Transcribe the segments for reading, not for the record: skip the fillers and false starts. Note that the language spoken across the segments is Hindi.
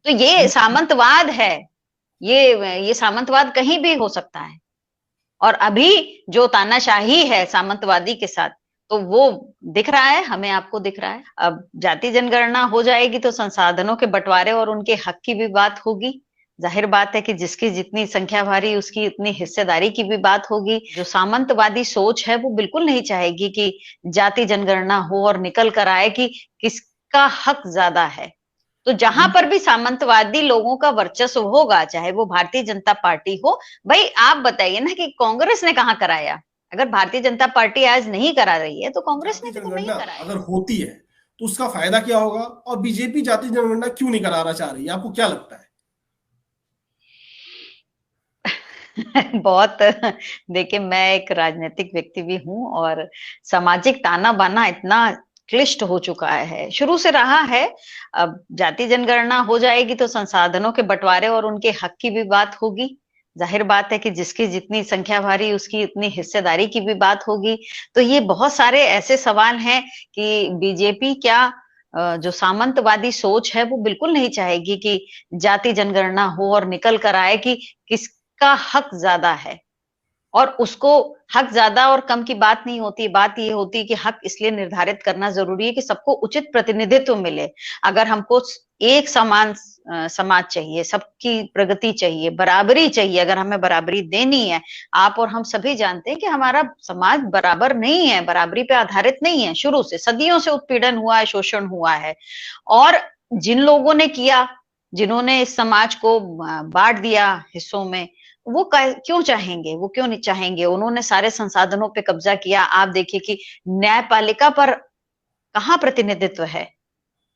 तो ये सामंतवाद है। ये सामंतवाद कहीं भी हो सकता है। और अभी जो तानाशाही है सामंतवादी के साथ, तो वो दिख रहा है हमें, आपको दिख रहा है। अब जाति जनगणना हो जाएगी तो संसाधनों के बंटवारे और उनके हक की भी बात होगी। जाहिर बात है कि जिसकी जितनी संख्या भारी उसकी उतनी हिस्सेदारी की भी बात होगी। जो सामंतवादी सोच है वो बिल्कुल नहीं चाहेगी कि जाति जनगणना हो और निकल कर आए कि किसका हक ज्यादा है। तो जहां पर भी सामंतवादी लोगों का वर्चस्व होगा, चाहे वो भारतीय जनता पार्टी हो, भाई आप बताइए ना कि कांग्रेस ने कहां कराया। अगर भारतीय जनता पार्टी आज नहीं करा रही है तो कांग्रेस ने जाति भी तो नहीं जनगणना कराया। अगर होती है तो उसका फायदा क्या होगा, और बीजेपी जाति जनगणना क्यों नहीं कराना चाह रही है, आपको क्या लगता है? बहुत देखिए, मैं एक राजनीतिक व्यक्ति भी हूं और सामाजिक ताना बाना इतना क्लिष्ट हो चुका है, शुरू से रहा है। अब जाति जनगणना हो जाएगी तो संसाधनों के बंटवारे और उनके हक की भी बात होगी। जाहिर बात है कि जिसकी जितनी संख्या भारी उसकी उतनी हिस्सेदारी की भी बात होगी। तो ये बहुत सारे ऐसे सवाल हैं कि बीजेपी क्या जो सामंतवादी सोच है वो बिल्कुल नहीं चाहेगी कि जाति जनगणना हो और निकल कर आए कि किस का हक ज्यादा है। और उसको हक ज्यादा और कम की बात नहीं होती, बात ये होती है कि हक इसलिए निर्धारित करना जरूरी है कि सबको उचित प्रतिनिधित्व मिले। अगर हमको एक समान समाज चाहिए, सबकी प्रगति चाहिए, बराबरी चाहिए, अगर हमें बराबरी देनी है, आप और हम सभी जानते हैं कि हमारा समाज बराबर नहीं है, बराबरी पे आधारित नहीं है। शुरू से सदियों से उत्पीड़न हुआ है, शोषण हुआ है। और जिन लोगों ने किया, जिन्होंने इस समाज को बांट दिया हिस्सों में, वो क्यों चाहेंगे, वो क्यों नहीं चाहेंगे। उन्होंने सारे संसाधनों पे कब्जा किया। आप देखिए कि न्यायपालिका पर कहाँ प्रतिनिधित्व है।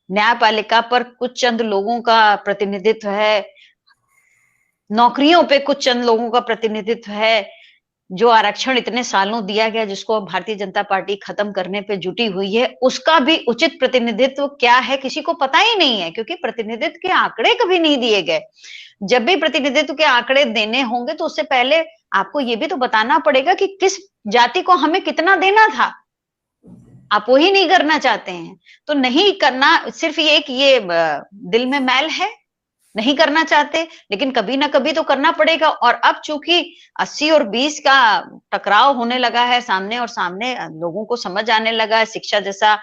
न्यायपालिका पर कुछ चंद लोगों का प्रतिनिधित्व है, नौकरियों पे कुछ चंद लोगों का प्रतिनिधित्व है। जो आरक्षण इतने सालों दिया गया, जिसको भारतीय जनता पार्टी खत्म करने पे जुटी हुई है, उसका भी उचित प्रतिनिधित्व क्या है किसी को पता ही नहीं है, क्योंकि प्रतिनिधित्व के आंकड़े कभी नहीं दिए गए। जब भी प्रतिनिधित्व के आंकड़े देने होंगे तो उससे पहले आपको ये भी तो बताना पड़ेगा कि किस जाति को हमें कितना देना था। आप वो ही नहीं करना चाहते हैं। तो नहीं करना, सिर्फ ये कि ये दिल में मैल है, नहीं करना चाहते, लेकिन कभी ना कभी तो करना पड़ेगा। और अब चूंकि 80 और 20 का टकराव होने लगा है सामने और सामने, लोगों को समझ आने लगा है, शिक्षा जैसा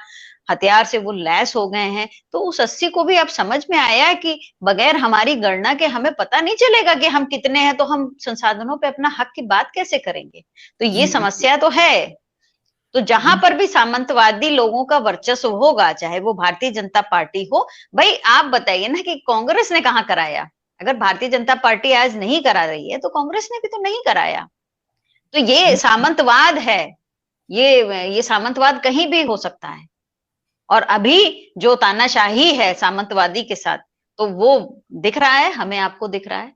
हथियार से वो लैस हो गए हैं, तो उस 80 को भी अब समझ में आया है कि बगैर हमारी गणना के हमें पता नहीं चलेगा कि हम कितने हैं, तो हम संसाधनों पे अपना हक की बात कैसे करेंगे। तो ये जी बिल्कुल। समस्या तो है। तो जहां जी पर भी सामंतवादी लोगों का वर्चस्व होगा, चाहे वो भारतीय जनता पार्टी हो, भाई आप बताइए ना कि कांग्रेस ने कहां कराया। अगर भारतीय जनता पार्टी आज नहीं करा रही है तो कांग्रेस ने भी तो नहीं कराया। तो ये जी सामंतवाद है। ये सामंतवाद कहीं भी हो सकता है। और अभी जो तानाशाही है सामंतवादी के साथ, तो वो दिख रहा है हमें, आपको दिख रहा है।